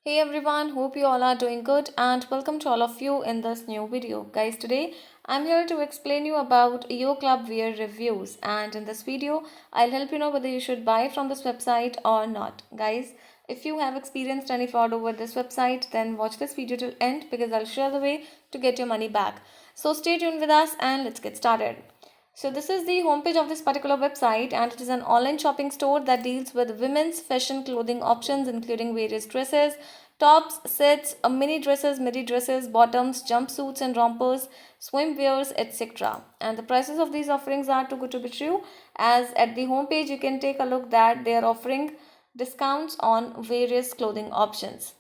Hey everyone, hope you all are doing good and welcome to all of you in this new video. Guys, today I'm here to explain you about Yo Club Wear reviews, and in this video I'll help you know whether you should buy from this website or not. Guys, if you have experienced any fraud over this website, then watch this video till end because I'll share the way to get your money back. So stay tuned with us and let's get started. So this is the homepage of this particular website, and it is an online shopping store that deals with women's fashion clothing options including various dresses, tops, sets, mini dresses, midi dresses, bottoms, jumpsuits and rompers, swimwears, etc. And the prices of these offerings are too good to be true, as at the homepage you can take a look that they are offering discounts on various clothing options.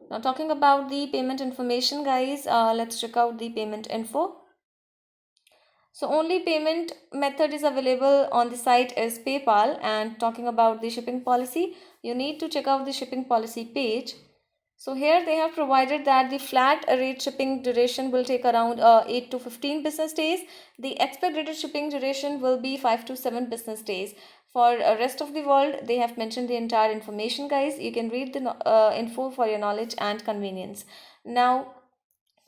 Now talking about the payment information, guys, let's check out the payment info. So only payment method is available on the site is PayPal, and talking about the shipping policy, you need to check out the shipping policy page. So here they have provided that the flat rate shipping duration will take around 8 to 15 business days. The expedited shipping duration will be 5 to 7 business days. For rest of the world, they have mentioned the entire information, guys. You can read the info for your knowledge and convenience. Now,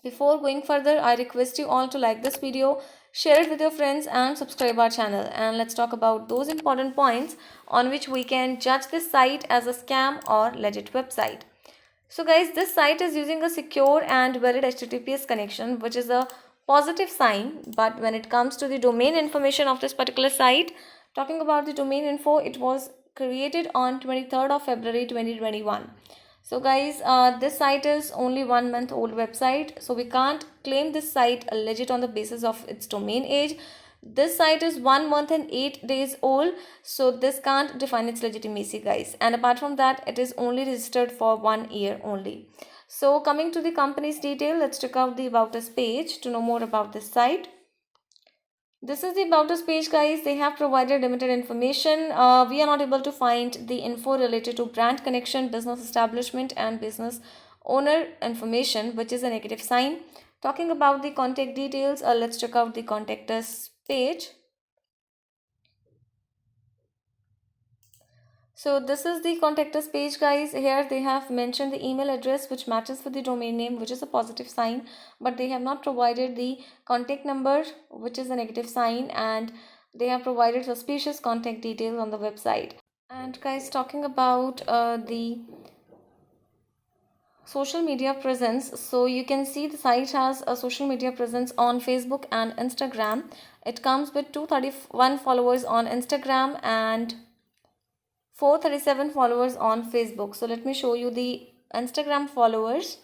before going further, I request you all to like this video, share it with your friends and subscribe our channel. And let's talk about those important points on which we can judge this site as a scam or legit website. So guys, this site is using a secure and valid HTTPS connection, which is a positive sign. But when it comes to the domain information of this particular site, talking about the domain info, it was created on 23rd of February 2021. So guys, this site is only 1 month old website, so we can't claim this site legit on the basis of its domain age. This site is 1 month and 8 days old, so this can't define its legitimacy, guys. And apart from that, it is only registered for 1 year only. So coming to the company's detail, let's check out the About Us page to know more about this site. This is the About Us page, guys. They have provided limited information. We are not able to find the info related to brand connection, business establishment and business owner information, which is a negative sign. Talking about the contact details, let's check out the Contact Us page. So this is the Contact Us page, guys. Here they have mentioned the email address which matches with the domain name, which is a positive sign, but they have not provided the contact number, which is a negative sign, and they have provided suspicious contact details on the website. And guys, talking about the social media presence, so you can see the site has a social media presence on Facebook and Instagram. It comes with 231 followers on Instagram and 437 followers on Facebook. So let me show you the Instagram followers.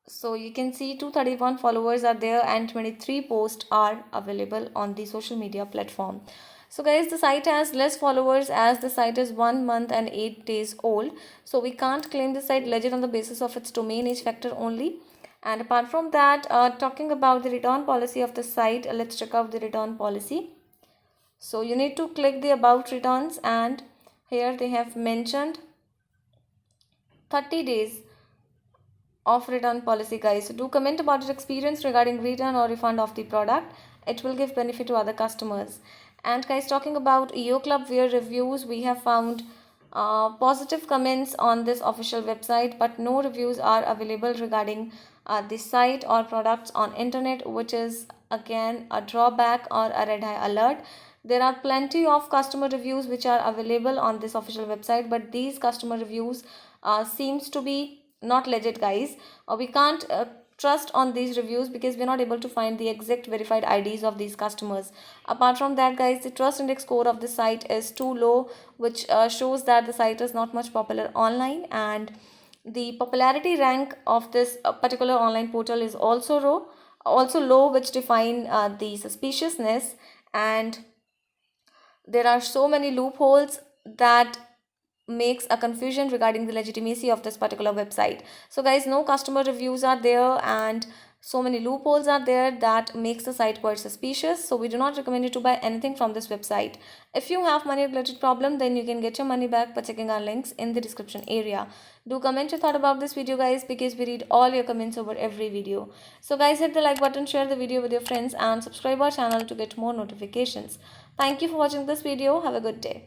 So you can see 231 followers are there and 23 posts are available on the social media platform. So guys, the site has less followers as the site is 1 month and 8 days old. So we can't claim the site legit on the basis of its domain age factor only. And apart from that, talking about the return policy of the site, let's check out the return policy. So you need to click the About Returns, and here they have mentioned 30 days of return policy, guys. So do comment about your experience regarding return or refund of the product. It will give benefit to other customers. And guys, talking about Yo Club Wear reviews, we have found positive comments on this official website, but no reviews are available regarding the site or products on internet, which is again a drawback or a red eye alert. There are plenty of customer reviews which are available on this official website, but these customer reviews seems to be not legit, guys. We can't trust on these reviews because we're not able to find the exact verified IDs of these customers. Apart from that, guys, the trust index score of the site is too low, which shows that the site is not much popular online, and the popularity rank of this particular online portal is also low, which define the suspiciousness, and there are so many loopholes that makes a confusion regarding the legitimacy of this particular website. So guys, no customer reviews are there and so many loopholes are there that makes the site quite suspicious. So we do not recommend you to buy anything from this website. If you have money related problem, then you can get your money back by checking our links in the description area. Do comment your thought about this video, guys, because we read all your comments over every video. So guys, hit the like button, share the video with your friends and subscribe our channel to get more notifications. Thank you for watching this video. Have a good day.